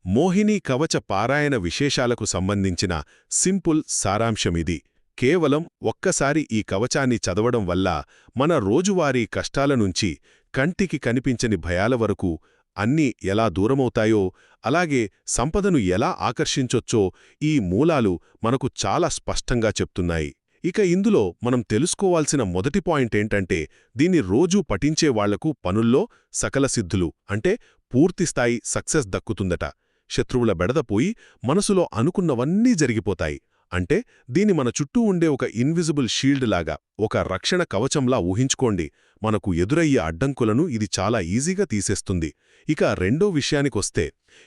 మోహిని కవచ పారాయణ విశేషాలకు సంబంధించిన సింపుల్ సారాంశమిది. కేవలం ఒక్కసారి ఈ కవచాన్ని చదవడం వల్ల మన రోజువారీ కష్టాల నుంచి కంటికి కనిపించని భయాల వరకు అన్నీ ఎలా దూరమవుతాయో, అలాగే సంపదను ఎలా ఆకర్షించొచ్చో ఈ మూలాలు మనకు చాలా స్పష్టంగా చెప్తున్నాయి. ఇక ఇందులో మనం తెలుసుకోవాల్సిన మొదటి పాయింటేంటంటే, దీన్ని రోజూ పఠించే వాళ్లకు పనుల్లో సకల సిద్ధులు అంటే పూర్తిస్థాయి సక్సెస్ దక్కుతుందట. శత్రువుల బెడదపోయి మనసులో అనుకున్నవన్నీ జరిగిపోతాయి. అంటే దీని మన చుట్టూ ఉండే ఒక ఇన్విజిబుల్ షీల్డ్ లాగా, ఒక రక్షణ కవచంలా ఊహించుకోండి. మనకు ఎదురయ్యే అడ్డంకులను ఇది చాలా ఈజీగా తీసేస్తుంది. ఇక రెండో విషయానికొస్తే,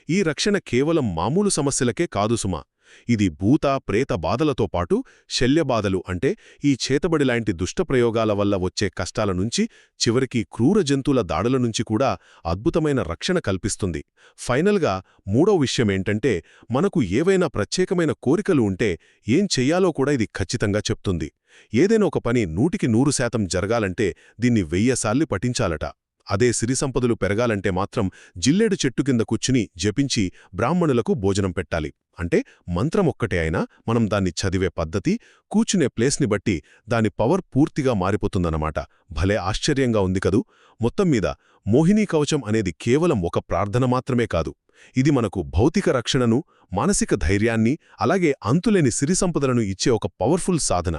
ఈ రక్షణ కేవలం మామూలు సమస్యలకే కాదు సుమా. ఇది భూత ప్రేత బాధలతో పాటు శల్యబాధలు అంటే ఈ చేతబడిలాంటి దుష్టప్రయోగాల వల్ల వచ్చే కష్టాల నుంచి, చివరికి క్రూర జంతువుల దాడుల నుంచి కూడా అద్భుతమైన రక్షణ కల్పిస్తుంది. ఫైనల్గా మూడో విషయమేంటంటే, మనకు ఏవైనా ప్రత్యేకమైన కోరికలు ఉంటే ఏం చెయ్యాలో కూడా ఇది ఖచ్చితంగా చెప్తుంది. ఏదైనా ఒక పని 100% జరగాలంటే దీన్ని 1000 సార్లు పఠించాలట. అదే సిరి సంపదలు పెరగాలంటే మాత్రం జిల్లేడు చెట్టు కింద కూర్చుని జపించి బ్రాహ్మణులకు భోజనం పెట్టాలి. అంటే మంత్రమొక్కటే అయినా మనం దాన్ని చదివే పద్ధతి, కూర్చునే ప్లేస్ని బట్టి దాని పవర్ పూర్తిగా మారిపోతుందన్నమాట. భలే ఆశ్చర్యంగా ఉంది కదూ! మొత్తం మీద మోహినీ కవచం అనేది కేవలం ఒక ప్రార్థన మాత్రమే కాదు. ఇది మనకు భౌతిక రక్షణను, మానసిక ధైర్యాన్ని, అలాగే అంతులేని సిరి సంపదలను ఇచ్చే ఒక పవర్ఫుల్ సాధన.